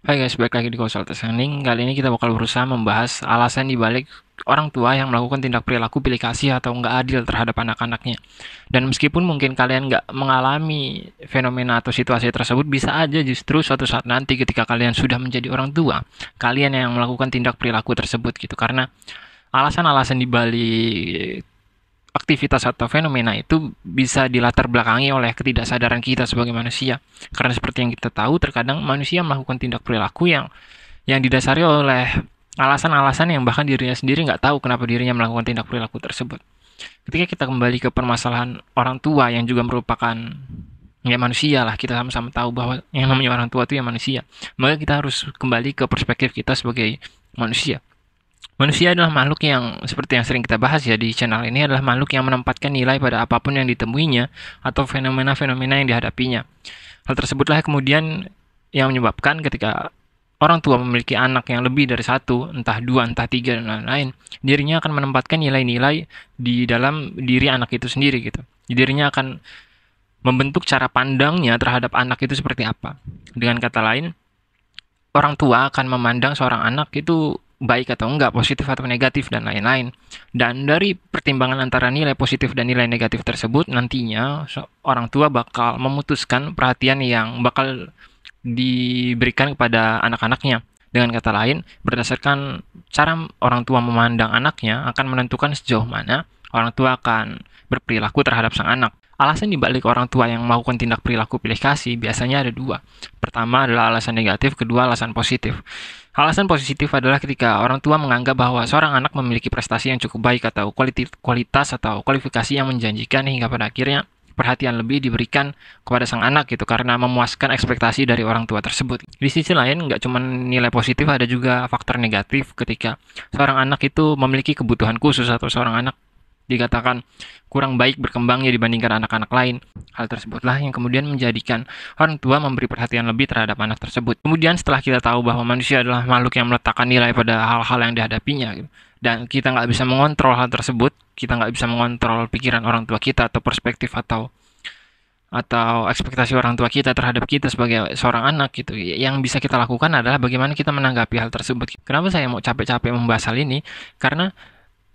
Hai guys, balik lagi di Konsultas Learning. Kali ini kita bakal berusaha membahas alasan dibalik orang tua yang melakukan tindak perilaku pilih kasih atau nggak adil terhadap anak-anaknya. Dan meskipun mungkin kalian nggak mengalami fenomena atau situasi tersebut, bisa aja justru suatu saat nanti ketika kalian sudah menjadi orang tua, kalian yang melakukan tindak perilaku tersebut gitu. Karena alasan-alasan dibalik aktivitas atau fenomena itu bisa dilatar belakangi oleh ketidaksadaran kita sebagai manusia. Karena seperti yang kita tahu, terkadang manusia melakukan tindak perilaku yang didasari oleh alasan-alasan yang bahkan dirinya sendiri nggak tahu kenapa dirinya melakukan tindak perilaku tersebut. Ketika kita kembali ke permasalahan orang tua yang juga merupakan ya manusia lah, kita sama-sama tahu bahwa yang namanya orang tua itu ya manusia. Maka kita harus kembali ke perspektif kita sebagai manusia. Manusia adalah makhluk yang, seperti yang sering kita bahas ya di channel ini, adalah makhluk yang menempatkan nilai pada apapun yang ditemuinya atau fenomena-fenomena yang dihadapinya. Hal tersebutlah kemudian yang menyebabkan ketika orang tua memiliki anak yang lebih dari satu, entah dua, entah tiga, dan lain-lain, dirinya akan menempatkan nilai-nilai di dalam diri anak itu sendiri gitu. Dirinya akan membentuk cara pandangnya terhadap anak itu seperti apa. Dengan kata lain, orang tua akan memandang seorang anak itu baik atau enggak, positif atau negatif, dan lain-lain. Dan dari pertimbangan antara nilai positif dan nilai negatif tersebut, nantinya orang tua bakal memutuskan perhatian yang bakal diberikan kepada anak-anaknya. Dengan kata lain, berdasarkan cara orang tua memandang anaknya akan menentukan sejauh mana orang tua akan berperilaku terhadap sang anak. Alasan dibalik orang tua yang melakukan tindak perilaku pilih kasih biasanya ada dua. Pertama adalah alasan negatif, kedua alasan positif. Alasan positif adalah ketika orang tua menganggap bahwa seorang anak memiliki prestasi yang cukup baik atau kualitas atau kualifikasi yang menjanjikan hingga pada akhirnya perhatian lebih diberikan kepada sang anak gitu karena memuaskan ekspektasi dari orang tua tersebut. Di sisi lain, nggak cuma nilai positif, ada juga faktor negatif ketika seorang anak itu memiliki kebutuhan khusus atau seorang anak dikatakan kurang baik berkembangnya dibandingkan anak-anak lain. Hal tersebutlah yang kemudian menjadikan orang tua memberi perhatian lebih terhadap anak tersebut. Kemudian setelah kita tahu bahwa manusia adalah makhluk yang meletakkan nilai pada hal-hal yang dihadapinya, gitu, dan kita nggak bisa mengontrol hal tersebut, kita nggak bisa mengontrol pikiran orang tua kita atau perspektif atau ekspektasi orang tua kita terhadap kita sebagai seorang anak gitu. Yang bisa kita lakukan adalah bagaimana kita menanggapi hal tersebut. Kenapa saya mau capek-capek membahas hal ini? Karena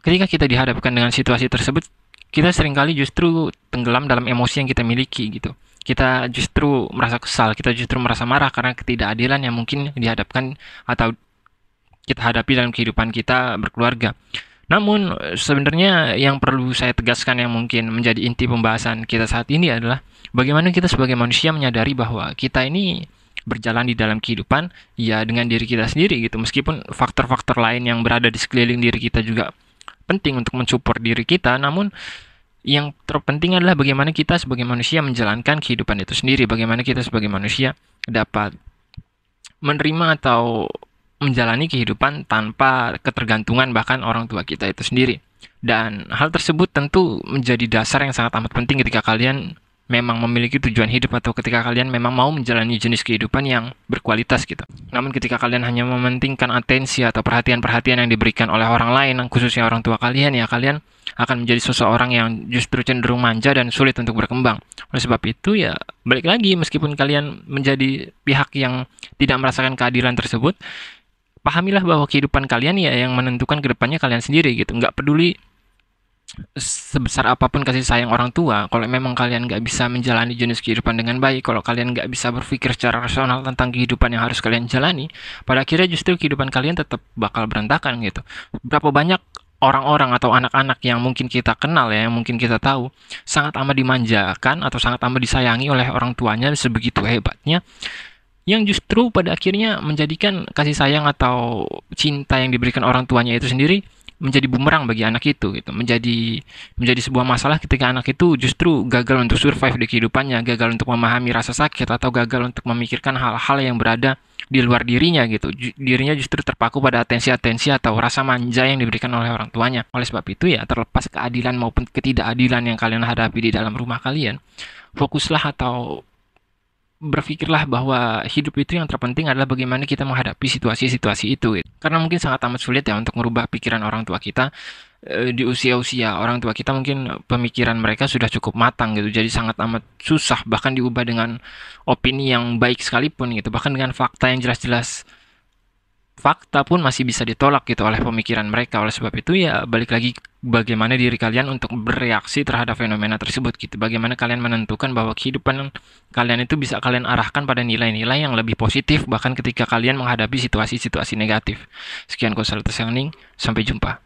ketika kita dihadapkan dengan situasi tersebut, kita seringkali justru tenggelam dalam emosi yang kita miliki gitu. Kita justru merasa kesal, kita justru merasa marah karena ketidakadilan yang mungkin dihadapkan atau kita hadapi dalam kehidupan kita berkeluarga. Namun sebenarnya yang perlu saya tegaskan yang mungkin menjadi inti pembahasan kita saat ini adalah bagaimana kita sebagai manusia menyadari bahwa kita ini berjalan di dalam kehidupan ya dengan diri kita sendiri gitu. Meskipun faktor-faktor lain yang berada di sekeliling diri kita juga penting untuk mensupport diri kita, namun yang terpenting adalah bagaimana kita sebagai manusia menjalankan kehidupan itu sendiri, bagaimana kita sebagai manusia dapat menerima atau menjalani kehidupan tanpa ketergantungan bahkan orang tua kita itu sendiri. Dan hal tersebut tentu menjadi dasar yang sangat amat penting ketika kalian memang memiliki tujuan hidup atau ketika kalian memang mau menjalani jenis kehidupan yang berkualitas gitu. Namun ketika kalian hanya mementingkan atensi atau perhatian-perhatian yang diberikan oleh orang lain, khususnya orang tua kalian, ya kalian akan menjadi seseorang yang justru cenderung manja dan sulit untuk berkembang. Oleh sebab itu ya balik lagi, meskipun kalian menjadi pihak yang tidak merasakan keadilan tersebut, pahamilah bahwa kehidupan kalian ya yang menentukan kedepannya kalian sendiri gitu. Nggak peduli sebesar apapun kasih sayang orang tua, kalau memang kalian nggak bisa menjalani jenis kehidupan dengan baik, kalau kalian nggak bisa berpikir secara rasional tentang kehidupan yang harus kalian jalani, pada akhirnya justru kehidupan kalian tetap bakal berantakan gitu. Berapa banyak orang-orang atau anak-anak yang mungkin kita kenal ya, yang mungkin kita tahu, sangat amat dimanjakan atau sangat amat disayangi oleh orang tuanya sebegitu hebatnya, yang justru pada akhirnya menjadikan kasih sayang atau cinta yang diberikan orang tuanya itu sendiri menjadi bumerang bagi anak itu gitu, menjadi sebuah masalah ketika anak itu justru gagal untuk survive di kehidupannya, gagal untuk memahami rasa sakit atau gagal untuk memikirkan hal-hal yang berada di luar dirinya gitu. Dirinya justru terpaku pada atensi-atensi atau rasa manja yang diberikan oleh orang tuanya. Oleh sebab itu ya, terlepas keadilan maupun ketidakadilan yang kalian hadapi di dalam rumah kalian, fokuslah atau berpikirlah bahwa hidup itu yang terpenting adalah bagaimana kita menghadapi situasi-situasi itu gitu. Karena mungkin sangat amat sulit ya untuk merubah pikiran orang tua kita, di usia-usia orang tua kita mungkin pemikiran mereka sudah cukup matang gitu. Jadi sangat amat susah bahkan diubah dengan opini yang baik sekalipun gitu. Bahkan dengan fakta yang jelas-jelas fakta pun masih bisa ditolak gitu oleh pemikiran mereka. Oleh sebab itu ya balik lagi bagaimana diri kalian untuk bereaksi terhadap fenomena tersebut gitu. Bagaimana kalian menentukan bahwa kehidupan kalian itu bisa kalian arahkan pada nilai-nilai yang lebih positif bahkan ketika kalian menghadapi situasi-situasi negatif. Sekian, Konsultas Hening, sampai jumpa.